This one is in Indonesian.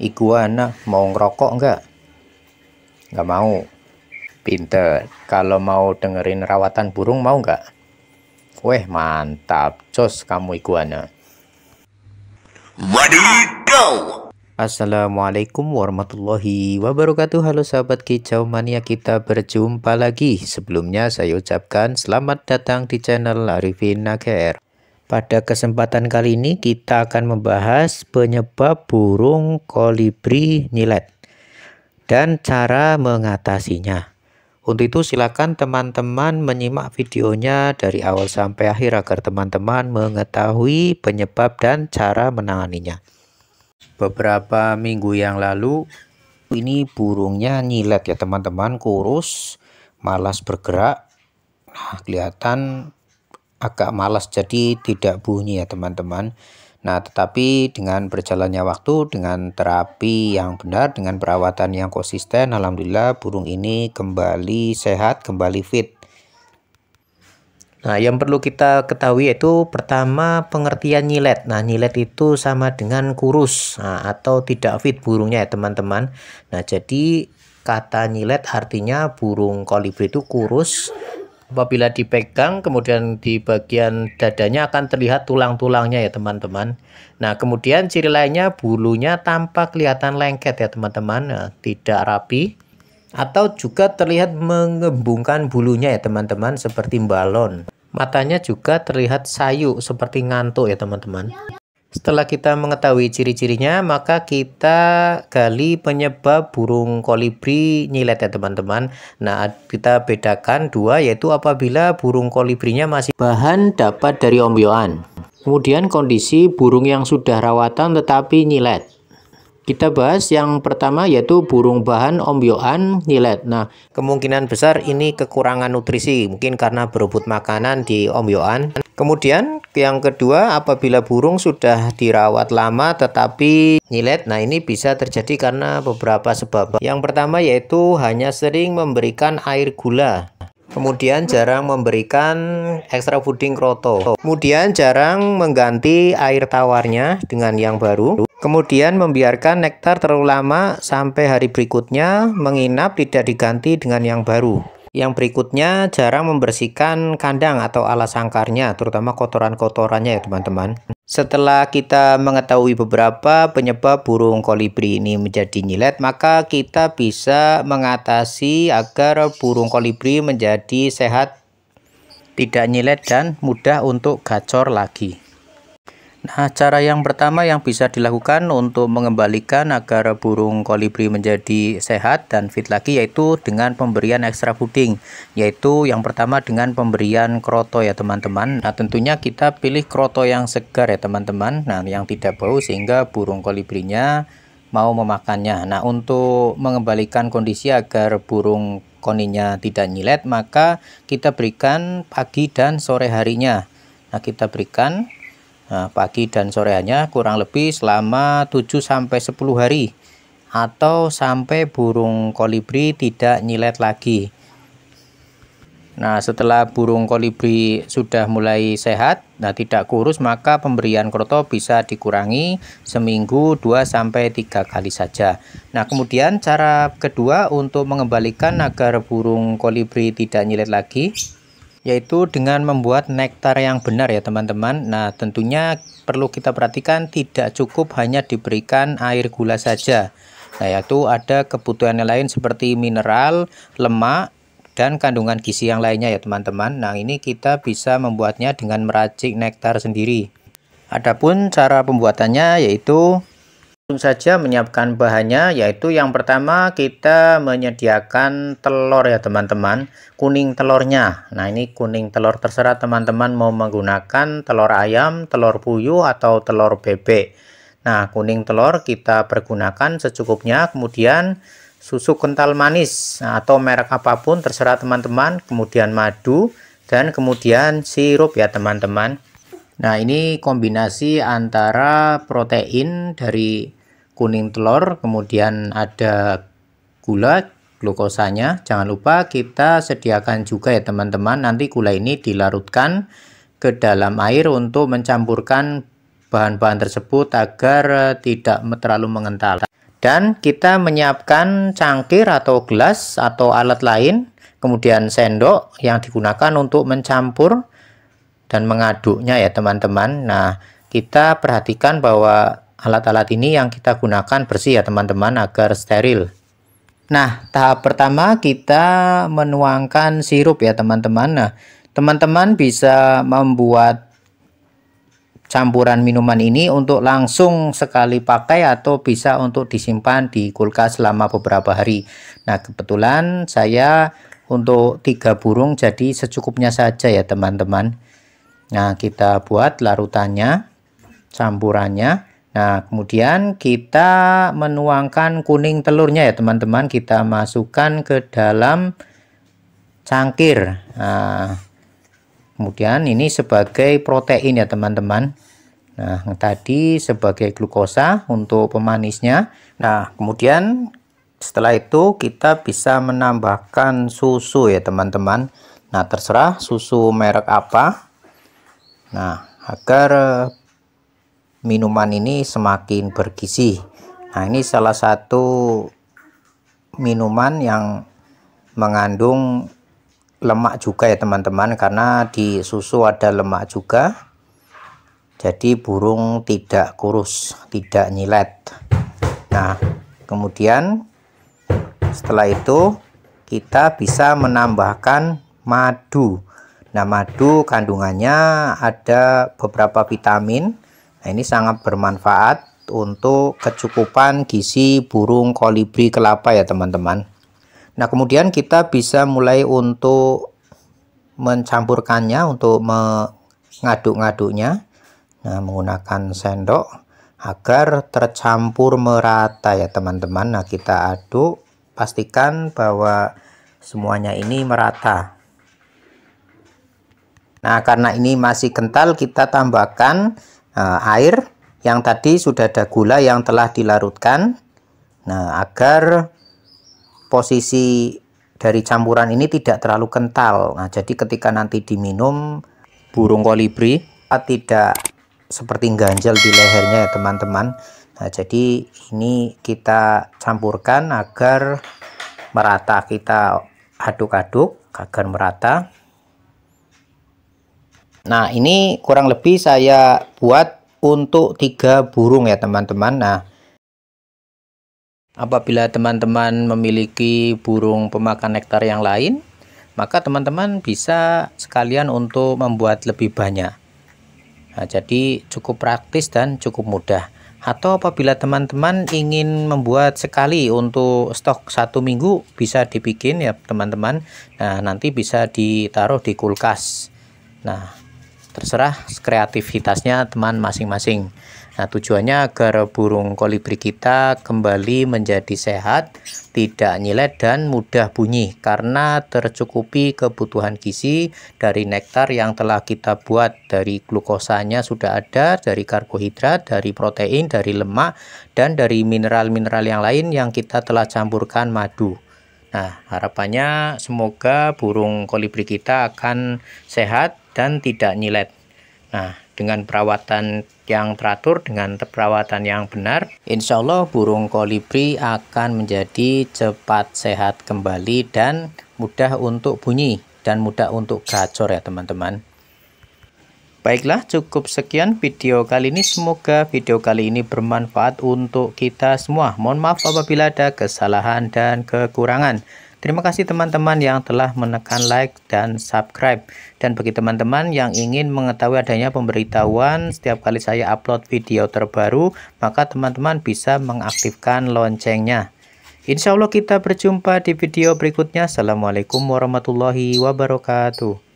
Iguana, mau ngerokok enggak? Nggak mau. Pinter. Kalau mau dengerin rawatan burung mau nggak? Weh, mantap. Jos kamu iguana. Ready, go! Assalamualaikum warahmatullahi wabarakatuh. Halo sahabat kicau mania, kita berjumpa lagi. Sebelumnya saya ucapkan selamat datang di channel Arifin Nager. Pada kesempatan kali ini kita akan membahas penyebab burung kolibri nyilet dan cara mengatasinya. Untuk itu silakan teman-teman menyimak videonya dari awal sampai akhir agar teman-teman mengetahui penyebab dan cara menanganinya. Beberapa minggu yang lalu ini burungnya nyilet ya teman-teman, kurus, malas bergerak. Nah, kelihatan agak malas, jadi tidak bunyi ya teman-teman. Nah, tetapi dengan berjalannya waktu, dengan terapi yang benar, dengan perawatan yang konsisten, alhamdulillah burung ini kembali sehat, kembali fit. Nah, yang perlu kita ketahui yaitu pertama pengertian nyilet. Nah, nyilet itu sama dengan kurus, atau tidak fit burungnya ya teman-teman. Nah, jadi kata nyilet artinya burung kolibri itu kurus. Apabila dipegang, kemudian di bagian dadanya akan terlihat tulang-tulangnya ya teman-teman. Nah, kemudian ciri lainnya bulunya tampak kelihatan lengket ya teman-teman, tidak rapi. Atau juga terlihat mengembungkan bulunya ya teman-teman, seperti balon. Matanya juga terlihat sayu seperti ngantuk ya teman-teman. Setelah kita mengetahui ciri-cirinya, maka kita gali penyebab burung kolibri nyilet ya teman-teman. Nah, kita bedakan dua, yaitu apabila burung kolibrinya masih bahan dapat dari ombyoan. Kemudian kondisi burung yang sudah rawatan tetapi nyilet. Kita bahas yang pertama yaitu burung bahan ombyoan nyilet. Nah, kemungkinan besar ini kekurangan nutrisi, mungkin karena berebut makanan di ombyoan. Kemudian yang kedua, apabila burung sudah dirawat lama tetapi nyilet, nah ini bisa terjadi karena beberapa sebab. Yang pertama yaitu hanya sering memberikan air gula. Kemudian jarang memberikan extra fooding kroto. Kemudian jarang mengganti air tawarnya dengan yang baru. Kemudian membiarkan nektar terlalu lama sampai hari berikutnya menginap tidak diganti dengan yang baru. Yang berikutnya jarang membersihkan kandang atau alas sangkarnya, terutama kotoran-kotorannya ya teman-teman. Setelah kita mengetahui beberapa penyebab burung kolibri ini menjadi nyilet, maka kita bisa mengatasi agar burung kolibri menjadi sehat, tidak nyilet dan mudah untuk gacor lagi. Nah, cara yang pertama yang bisa dilakukan untuk mengembalikan agar burung kolibri menjadi sehat dan fit lagi yaitu dengan pemberian extra fooding, yaitu yang pertama dengan pemberian kroto ya teman-teman. Nah, tentunya kita pilih kroto yang segar ya teman-teman, nah yang tidak bau sehingga burung kolibrinya mau memakannya. Nah, untuk mengembalikan kondisi agar burung koninya tidak nyilet, maka kita berikan pagi dan sore harinya. Nah, kita berikan pagi dan sore harinya kurang lebih selama 7-10 hari atau sampai burung kolibri tidak nyilet lagi. Nah, setelah burung kolibri sudah mulai sehat, nah tidak kurus, maka pemberian kroto bisa dikurangi seminggu 2-3 kali saja. Nah, kemudian cara kedua untuk mengembalikan agar burung kolibri tidak nyilet lagi yaitu dengan membuat nektar yang benar ya teman-teman. Nah, tentunya perlu kita perhatikan tidak cukup hanya diberikan air gula saja. Nah, yaitu ada kebutuhan yang lain seperti mineral, lemak, dan kandungan gizi yang lainnya ya teman-teman. Nah, ini kita bisa membuatnya dengan meracik nektar sendiri. Adapun cara pembuatannya yaitu langsung saja menyiapkan bahannya, yaitu yang pertama kita menyediakan telur ya teman-teman, kuning telurnya. Nah, ini kuning telur, terserah teman-teman mau menggunakan telur ayam, telur puyuh, atau telur bebek. Nah, kuning telur kita pergunakan secukupnya. Kemudian susu kental manis, atau merek apapun terserah teman-teman. Kemudian madu dan kemudian sirup ya teman-teman. Nah, ini kombinasi antara protein dari kuning telur, kemudian ada gula, glukosanya. Jangan lupa kita sediakan juga ya teman-teman, nanti gula ini dilarutkan ke dalam air untuk mencampurkan bahan-bahan tersebut agar tidak terlalu mengental. Dan kita menyiapkan cangkir atau gelas atau alat lain, kemudian sendok yang digunakan untuk mencampur dan mengaduknya ya teman-teman. Nah, kita perhatikan bahwa alat-alat ini yang kita gunakan bersih ya teman-teman, agar steril. Nah, tahap pertama kita menuangkan sirup ya teman-teman. Nah, teman-teman bisa membuat campuran minuman ini untuk langsung sekali pakai atau bisa untuk disimpan di kulkas selama beberapa hari. Nah, kebetulan saya untuk 3 burung jadi secukupnya saja ya teman-teman. Nah, kita buat larutannya, campurannya. Nah, kemudian kita menuangkan kuning telurnya ya teman-teman, kita masukkan ke dalam cangkir. Nah, kemudian ini sebagai protein ya teman-teman. Nah, tadi sebagai glukosa untuk pemanisnya. Nah, kemudian setelah itu kita bisa menambahkan susu ya teman-teman. Nah, terserah susu merek apa. Nah, agar minuman ini semakin bergizi. Nah, ini salah satu minuman yang mengandung lemak juga ya teman-teman, karena di susu ada lemak juga. Jadi burung tidak kurus, tidak nyilet. Nah, kemudian setelah itu kita bisa menambahkan madu. Nah, madu kandungannya ada beberapa vitamin. Nah, ini sangat bermanfaat untuk kecukupan gizi burung kolibri kelapa ya teman-teman. Nah, kemudian kita bisa mulai untuk mencampurkannya, untuk mengaduk-ngaduknya. Nah, menggunakan sendok agar tercampur merata ya teman-teman. Nah, kita aduk, pastikan bahwa semuanya ini merata. Nah, karena ini masih kental, kita tambahkan air yang tadi sudah ada gula yang telah dilarutkan. Nah, agar posisi dari campuran ini tidak terlalu kental. Nah, jadi ketika nanti diminum, burung kolibri tidak seperti ganjal di lehernya ya teman-teman. Nah, jadi ini kita campurkan agar merata, kita aduk-aduk agar merata. Nah, ini kurang lebih saya buat untuk 3 burung ya teman-teman. Nah, apabila teman-teman memiliki burung pemakan nektar yang lain, maka teman-teman bisa sekalian untuk membuat lebih banyak. Nah, jadi cukup praktis dan cukup mudah. Atau apabila teman-teman ingin membuat sekali untuk stok 1 minggu, bisa dibikin ya teman-teman. Nah, nanti bisa ditaruh di kulkas. Nah, terserah kreativitasnya teman masing-masing. Nah, tujuannya agar burung kolibri kita kembali menjadi sehat, tidak nyilet dan mudah bunyi, karena tercukupi kebutuhan gizi dari nektar yang telah kita buat. Dari glukosanya sudah ada, dari karbohidrat, dari protein, dari lemak, dan dari mineral-mineral yang lain yang kita telah campurkan madu. Nah, harapannya semoga burung kolibri kita akan sehat dan tidak nyilet. Nah, dengan perawatan yang teratur, dengan perawatan yang benar, insya Allah burung kolibri akan menjadi cepat sehat kembali dan mudah untuk bunyi dan mudah untuk gacor ya teman-teman. Baiklah, cukup sekian video kali ini. Semoga video kali ini bermanfaat untuk kita semua. Mohon maaf apabila ada kesalahan dan kekurangan. Terima kasih teman-teman yang telah menekan like dan subscribe. Dan bagi teman-teman yang ingin mengetahui adanya pemberitahuan setiap kali saya upload video terbaru, maka teman-teman bisa mengaktifkan loncengnya. Insya Allah kita berjumpa di video berikutnya. Assalamualaikum warahmatullahi wabarakatuh.